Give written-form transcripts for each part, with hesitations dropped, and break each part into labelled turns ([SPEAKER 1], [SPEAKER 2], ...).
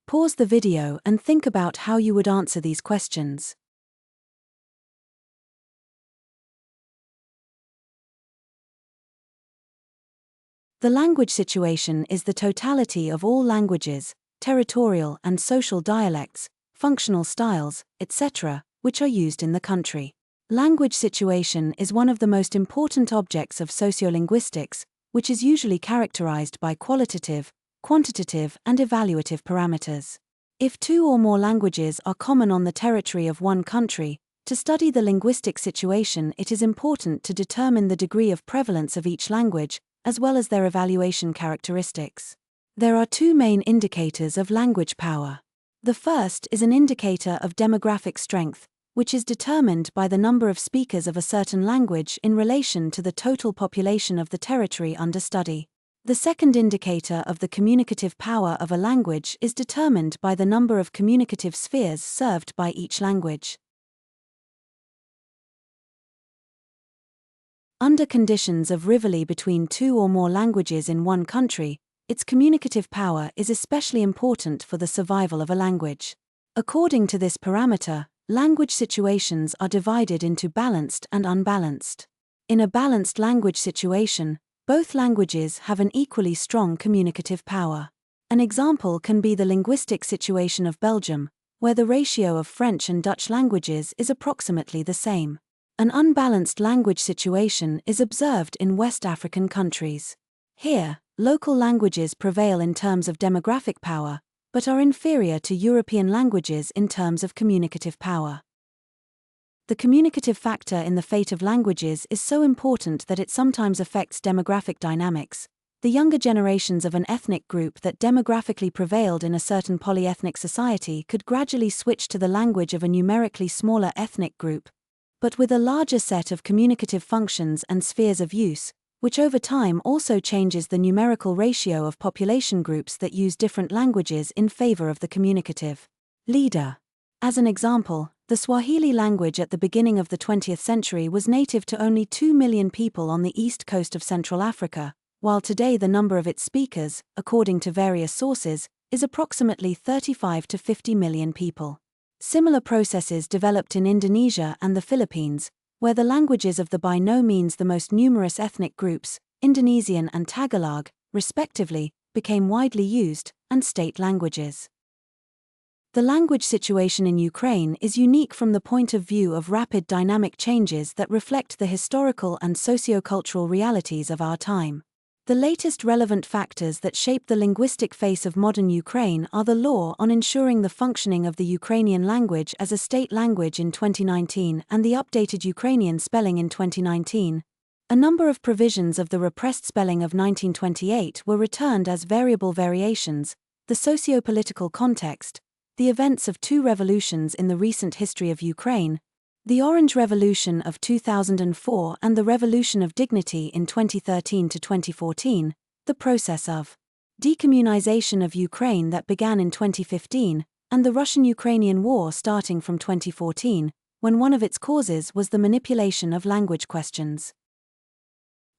[SPEAKER 1] Pause the video and think about how you would answer these questions. The language situation is the totality of all languages, territorial and social dialects, functional styles, etc., which are used in the country. Language situation is one of the most important objects of sociolinguistics, which is usually characterized by qualitative, quantitative, and evaluative parameters. If two or more languages are common on the territory of one country, to study the linguistic situation, it is important to determine the degree of prevalence of each language, as well as their evaluation characteristics. There are two main indicators of language power. The first is an indicator of demographic strength, which is determined by the number of speakers of a certain language in relation to the total population of the territory under study. The second indicator of the communicative power of a language is determined by the number of communicative spheres served by each language. Under conditions of rivalry between two or more languages in one country, its communicative power is especially important for the survival of a language. According to this parameter, language situations are divided into balanced and unbalanced. In a balanced language situation, both languages have an equally strong communicative power. An example can be the linguistic situation of Belgium, where the ratio of French and Dutch languages is approximately the same. An unbalanced language situation is observed in West African countries. Here, local languages prevail in terms of demographic power, but are inferior to European languages in terms of communicative power. The communicative factor in the fate of languages is so important that it sometimes affects demographic dynamics. The younger generations of an ethnic group that demographically prevailed in a certain polyethnic society could gradually switch to the language of a numerically smaller ethnic group, but with a larger set of communicative functions and spheres of use, which over time also changes the numerical ratio of population groups that use different languages in favor of the communicative leader. As an example, the Swahili language at the beginning of the 20th century was native to only 2 million people on the east coast of Central Africa, while today the number of its speakers, according to various sources, is approximately 35 to 50 million people. Similar processes developed in Indonesia and the Philippines, where the languages of the by no means the most numerous ethnic groups, Indonesian and Tagalog, respectively, became widely used, and state languages. The language situation in Ukraine is unique from the point of view of rapid dynamic changes that reflect the historical and socio-cultural realities of our time. The latest relevant factors that shape the linguistic face of modern Ukraine are the law on ensuring the functioning of the Ukrainian language as a state language in 2019 and the updated Ukrainian spelling in 2019. A number of provisions of the repressed spelling of 1928 were returned as variable variations, the socio-political context, the events of two revolutions in the recent history of Ukraine, the Orange Revolution of 2004 and the Revolution of Dignity in 2013 to 2014, the process of decommunization of Ukraine that began in 2015, and the Russian-Ukrainian War starting from 2014, when one of its causes was the manipulation of language questions.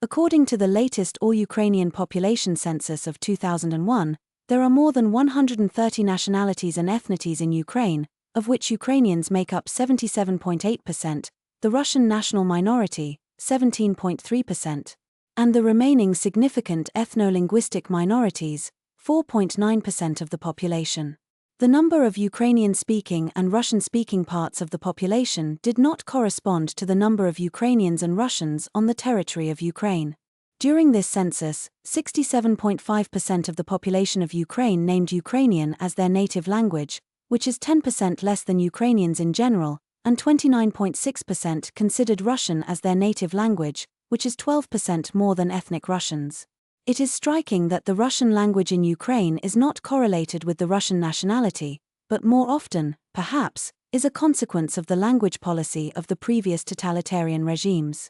[SPEAKER 1] According to the latest All-Ukrainian Population Census of 2001, there are more than 130 nationalities and ethnicities in Ukraine, of which Ukrainians make up 77.8%, the Russian national minority, 17.3%, and the remaining significant ethno-linguistic minorities, 4.9% of the population. The number of Ukrainian-speaking and Russian-speaking parts of the population did not correspond to the number of Ukrainians and Russians on the territory of Ukraine. During this census, 67.5% of the population of Ukraine named Ukrainian as their native language, which is 10% less than Ukrainians in general, and 29.6% considered Russian as their native language, which is 12% more than ethnic Russians. It is striking that the Russian language in Ukraine is not correlated with the Russian nationality, but more often, perhaps, is a consequence of the language policy of the previous totalitarian regimes.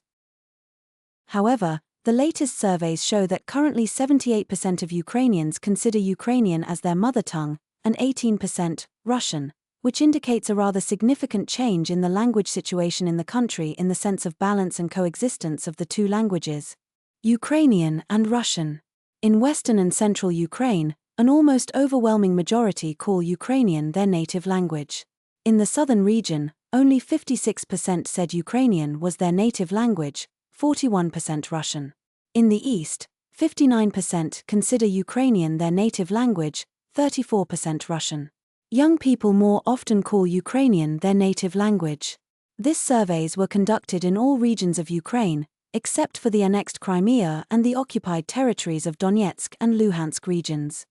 [SPEAKER 1] However, the latest surveys show that currently 78% of Ukrainians consider Ukrainian as their mother tongue, and 18% Russian, which indicates a rather significant change in the language situation in the country in the sense of balance and coexistence of the two languages, Ukrainian and Russian. In western and central Ukraine, An almost overwhelming majority call Ukrainian their native language. In the southern region, only 56% said Ukrainian was their native language, 41% Russian. In the east, 59% consider Ukrainian their native language, 34% Russian. Young people more often call Ukrainian their native language. These surveys were conducted in all regions of Ukraine, except for the annexed Crimea and the occupied territories of Donetsk and Luhansk regions.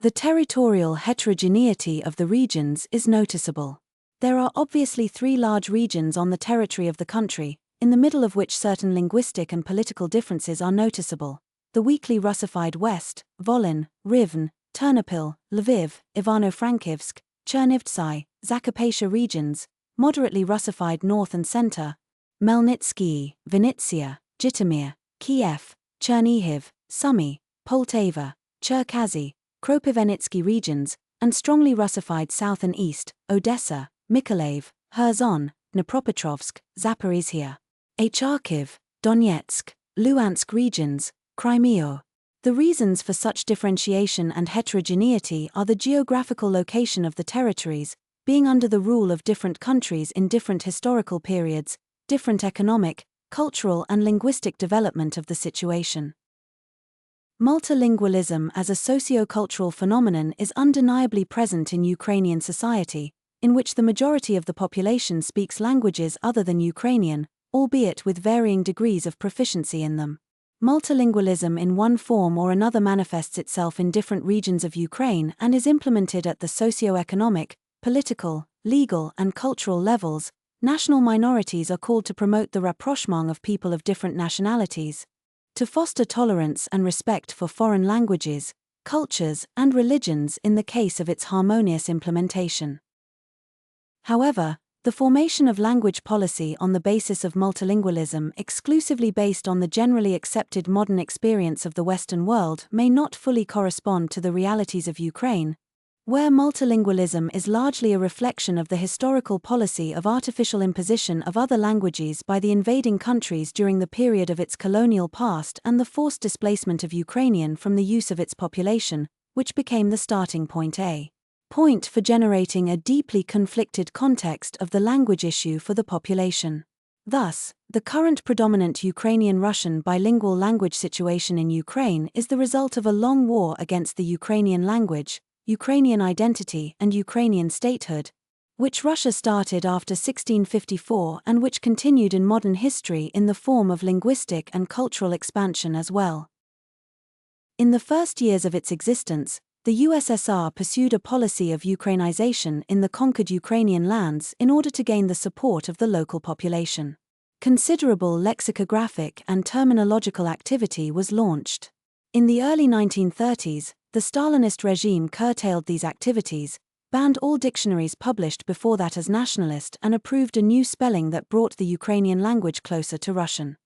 [SPEAKER 1] The territorial heterogeneity of the regions is noticeable. There are obviously three large regions on the territory of the country, in the middle of which certain linguistic and political differences are noticeable: the weakly Russified West, Volyn, Rivne, Ternopil, Lviv, Ivano-Frankivsk, Chernivtsi, Zakarpattia regions, moderately Russified North and Center, Melnitsky, Vinnytsia, Zhytomyr, Kiev, Chernihiv, Sumy, Poltava, Cherkasy, Kropyvnytsky regions, and strongly Russified South and East, Odessa, Mykolaiv, Kherson, Dnipropetrovsk, Zaporizhia, Kharkiv, Donetsk, Luhansk regions, Crimea. The reasons for such differentiation and heterogeneity are the geographical location of the territories, being under the rule of different countries in different historical periods, different economic, cultural and linguistic development of the situation. Multilingualism as a socio-cultural phenomenon is undeniably present in Ukrainian society, in which the majority of the population speaks languages other than Ukrainian, albeit with varying degrees of proficiency in them. Multilingualism in one form or another manifests itself in different regions of Ukraine and is implemented at the socio-economic, political, legal and cultural levels. National minorities are called to promote the rapprochement of people of different nationalities, to foster tolerance and respect for foreign languages, cultures and religions in the case of its harmonious implementation. However, the formation of language policy on the basis of multilingualism exclusively based on the generally accepted modern experience of the Western world may not fully correspond to the realities of Ukraine, where multilingualism is largely a reflection of the historical policy of artificial imposition of other languages by the invading countries during the period of its colonial past and the forced displacement of Ukrainian from the use of its population, which became the starting point for generating a deeply conflicted context of the language issue for the population. Thus, the current predominant Ukrainian-Russian bilingual language situation in Ukraine is the result of a long war against the Ukrainian language, Ukrainian identity and Ukrainian statehood, which Russia started after 1654 and which continued in modern history in the form of linguistic and cultural expansion as well. In the first years of its existence, the USSR pursued a policy of Ukrainization in the conquered Ukrainian lands in order to gain the support of the local population. Considerable lexicographic and terminological activity was launched. In the early 1930s, the Stalinist regime curtailed these activities, banned all dictionaries published before that as nationalist and approved a new spelling that brought the Ukrainian language closer to Russian.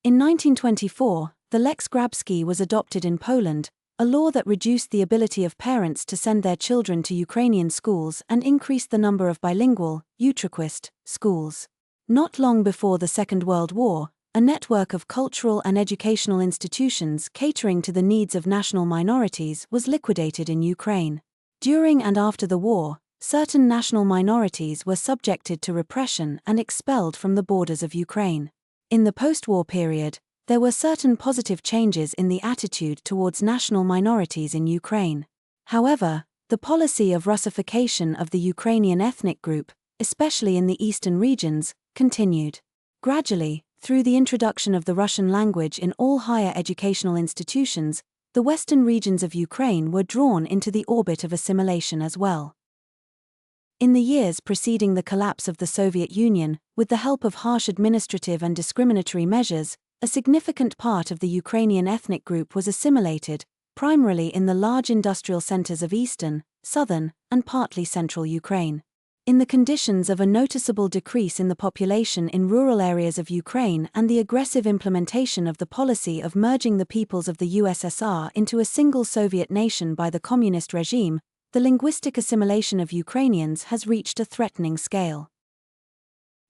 [SPEAKER 1] In 1924, the Lex Grabski was adopted in Poland, a law that reduced the ability of parents to send their children to Ukrainian schools and increased the number of bilingual, Utraquist, schools. Not long before the Second World War, a network of cultural and educational institutions catering to the needs of national minorities was liquidated in Ukraine. During and after the war, certain national minorities were subjected to repression and expelled from the borders of Ukraine. In the post-war period, there were certain positive changes in the attitude towards national minorities in Ukraine. However, the policy of Russification of the Ukrainian ethnic group, especially in the eastern regions, continued. Gradually, through the introduction of the Russian language in all higher educational institutions, the western regions of Ukraine were drawn into the orbit of assimilation as well. In the years preceding the collapse of the Soviet Union, with the help of harsh administrative and discriminatory measures, a significant part of the Ukrainian ethnic group was assimilated, primarily in the large industrial centers of eastern, southern, and partly central Ukraine. In the conditions of a noticeable decrease in the population in rural areas of Ukraine and the aggressive implementation of the policy of merging the peoples of the USSR into a single Soviet nation by the communist regime, the linguistic assimilation of Ukrainians has reached a threatening scale.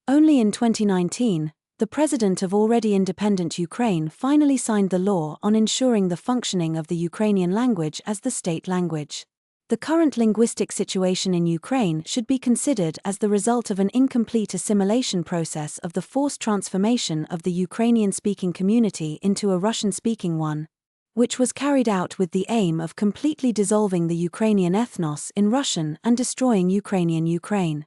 [SPEAKER 1] Only in 2019, the president of already independent Ukraine finally signed the law on ensuring the functioning of the Ukrainian language as the state language. The current linguistic situation in Ukraine should be considered as the result of an incomplete assimilation process of the forced transformation of the Ukrainian-speaking community into a Russian-speaking one, which was carried out with the aim of completely dissolving the Ukrainian ethnos in Russian and destroying Ukrainian Ukraine.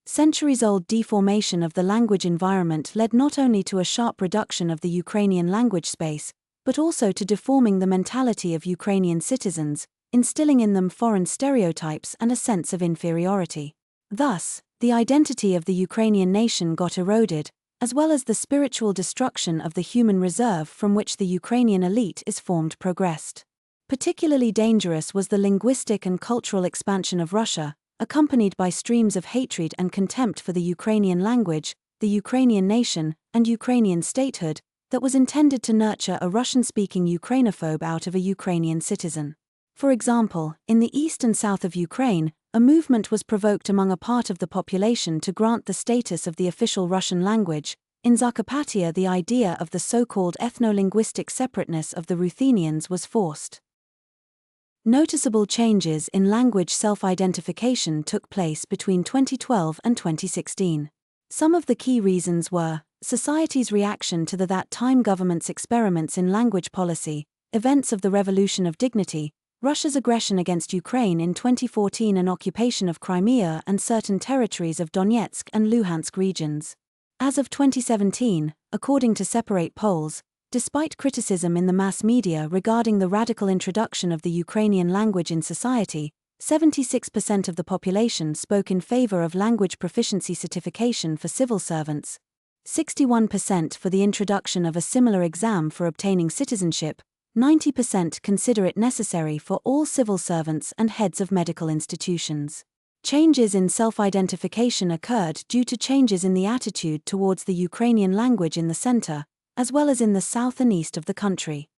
[SPEAKER 1] Centuries-old deformation of the language environment led not only to a sharp reduction of the Ukrainian language space, but also to deforming the mentality of Ukrainian citizens, instilling in them foreign stereotypes and a sense of inferiority. Thus, the identity of the Ukrainian nation got eroded, as well as the spiritual destruction of the human reserve from which the Ukrainian elite is formed progressed. Particularly dangerous was the linguistic and cultural expansion of Russia, accompanied by streams of hatred and contempt for the Ukrainian language, the Ukrainian nation, and Ukrainian statehood, that was intended to nurture a Russian-speaking Ukrainophobe out of a Ukrainian citizen. For example, in the east and south of Ukraine, a movement was provoked among a part of the population to grant the status of the official Russian language. In Zakarpattia, the idea of the so-called ethno-linguistic separateness of the Ruthenians was forced. Noticeable changes in language self-identification took place between 2012 and 2016. Some of the key reasons were society's reaction to the that-time government's experiments in language policy, events of the Revolution of Dignity, Russia's aggression against Ukraine in 2014 and occupation of Crimea and certain territories of Donetsk and Luhansk regions. As of 2017, according to separate polls, despite criticism in the mass media regarding the radical introduction of the Ukrainian language in society, 76% of the population spoke in favor of language proficiency certification for civil servants, 61% for the introduction of a similar exam for obtaining citizenship, 90% consider it necessary for all civil servants and heads of medical institutions. Changes in self-identification occurred due to changes in the attitude towards the Ukrainian language in the center, as well as in the south and east of the country.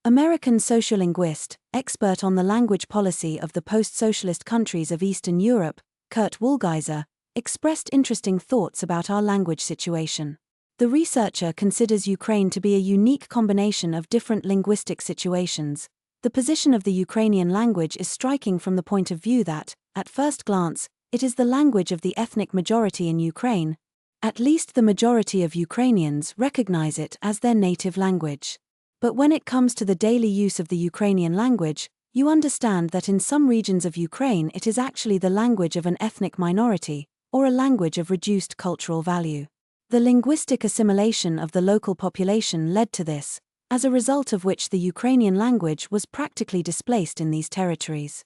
[SPEAKER 1] American sociolinguist, expert on the language policy of the post-socialist countries of Eastern Europe, Kurt Wohlgeiser, expressed interesting thoughts about our language situation. The researcher considers Ukraine to be a unique combination of different linguistic situations. The position of the Ukrainian language is striking from the point of view that, at first glance, it is the language of the ethnic majority in Ukraine. At least the majority of Ukrainians recognize it as their native language. But when it comes to the daily use of the Ukrainian language, you understand that in some regions of Ukraine it is actually the language of an ethnic minority, or a language of reduced cultural value. The linguistic assimilation of the local population led to this, as a result of which the Ukrainian language was practically displaced in these territories.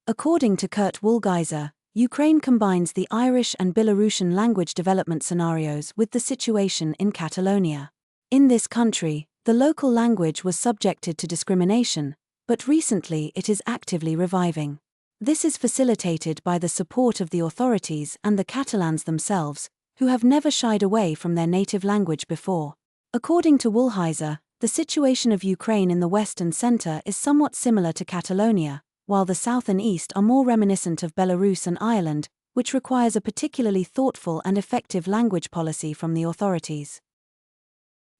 [SPEAKER 1] According to Kurt Wohlgeiser, Ukraine combines the Irish and Belarusian language development scenarios with the situation in Catalonia. In this country, the local language was subjected to discrimination, but recently it is actively reviving. This is facilitated by the support of the authorities and the Catalans themselves, who have never shied away from their native language before. According to Wohlgeiser, the situation of Ukraine in the west and center is somewhat similar to Catalonia, while the south and east are more reminiscent of Belarus and Ireland, which requires a particularly thoughtful and effective language policy from the authorities.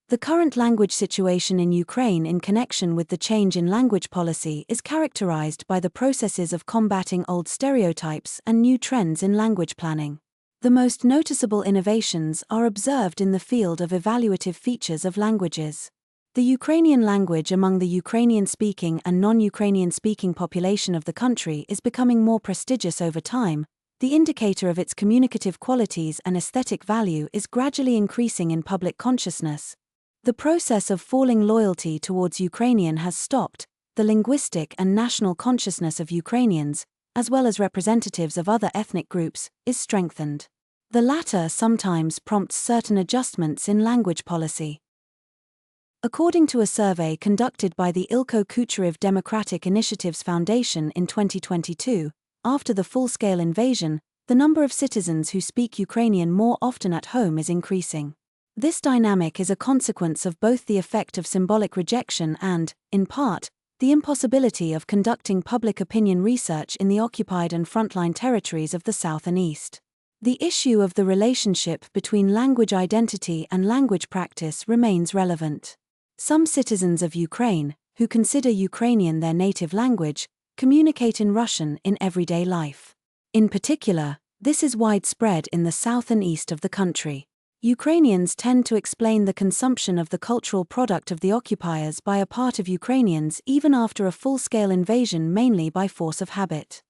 [SPEAKER 1] The current language situation in Ukraine in connection with the change in language policy is characterized by the processes of combating old stereotypes and new trends in language planning. The most noticeable innovations are observed in the field of evaluative features of languages. The Ukrainian language among the Ukrainian-speaking and non-Ukrainian-speaking population of the country is becoming more prestigious over time. The indicator of its communicative qualities and aesthetic value is gradually increasing in public consciousness. The process of falling loyalty towards Ukrainian has stopped. The linguistic and national consciousness of Ukrainians, as well as representatives of other ethnic groups, is strengthened. The latter sometimes prompts certain adjustments in language policy. According to a survey conducted by the Ilko Kucherev Democratic Initiatives Foundation in 2022, after the full-scale invasion, the number of citizens who speak Ukrainian more often at home is increasing. This dynamic is a consequence of both the effect of symbolic rejection and, in part, the impossibility of conducting public opinion research in the occupied and frontline territories of the South and East. The issue of the relationship between language identity and language practice remains relevant. Some citizens of Ukraine, who consider Ukrainian their native language, communicate in Russian in everyday life. In particular, this is widespread in the south and east of the country. Ukrainians tend to explain the consumption of the cultural product of the occupiers by a part of Ukrainians even after a full-scale invasion, mainly by force of habit.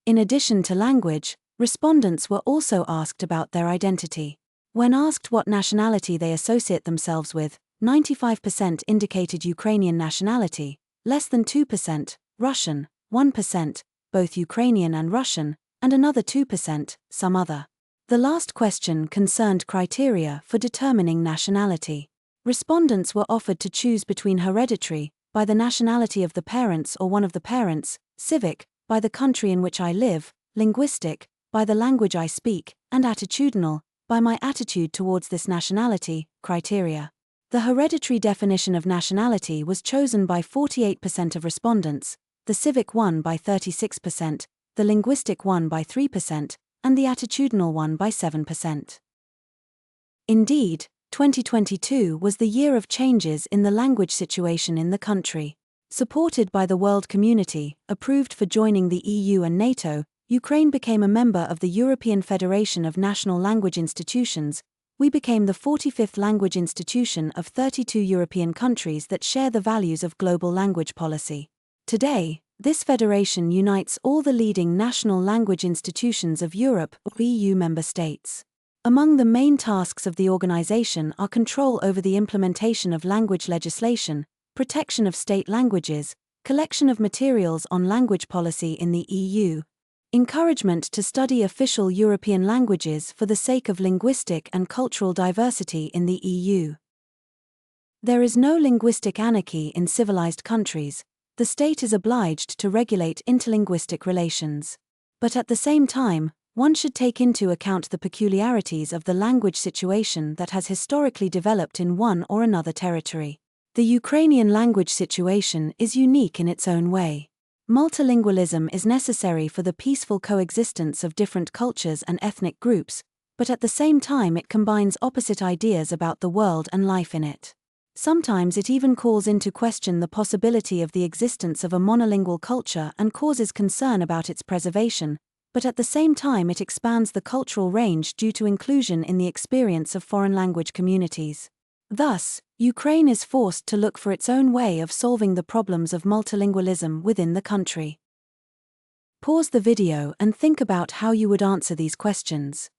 [SPEAKER 1] In addition to language, respondents were also asked about their identity. When asked what nationality they associate themselves with, 95% indicated Ukrainian nationality, less than 2%, Russian, 1%, both Ukrainian and Russian, and another 2%, some other. The last question concerned criteria for determining nationality. Respondents were offered to choose between hereditary, by the nationality of the parents or one of the parents, civic, by the country in which I live, linguistic, by the language I speak, and attitudinal, by my attitude towards this nationality, criteria. The hereditary definition of nationality was chosen by 48% of respondents, the civic one by 36%, the linguistic one by 3%, and the attitudinal one by 7%. Indeed, 2022 was the year of changes in the language situation in the country. Supported by the world community, approved for joining the EU and NATO, Ukraine became a member of the European Federation of National Language Institutions. We became the 45th language institution of 32 European countries that share the values of global language policy. Today, this federation unites all the leading national language institutions of Europe or EU member states. Among the main tasks of the organization are control over the implementation of language legislation, protection of state languages, collection of materials on language policy in the EU, encouragement to study official European languages for the sake of linguistic and cultural diversity in the EU. There is no linguistic anarchy in civilized countries. The state is obliged to regulate interlinguistic relations. But at the same time, one should take into account the peculiarities of the language situation that has historically developed in one or another territory. The Ukrainian language situation is unique in its own way. Multilingualism is necessary for the peaceful coexistence of different cultures and ethnic groups, but at the same time it combines opposite ideas about the world and life in it. Sometimes it even calls into question the possibility of the existence of a monolingual culture and causes concern about its preservation, but at the same time it expands the cultural range due to inclusion in the experience of foreign language communities. Thus, Ukraine is forced to look for its own way of solving the problems of multilingualism within the country. Pause the video and think about how you would answer these questions.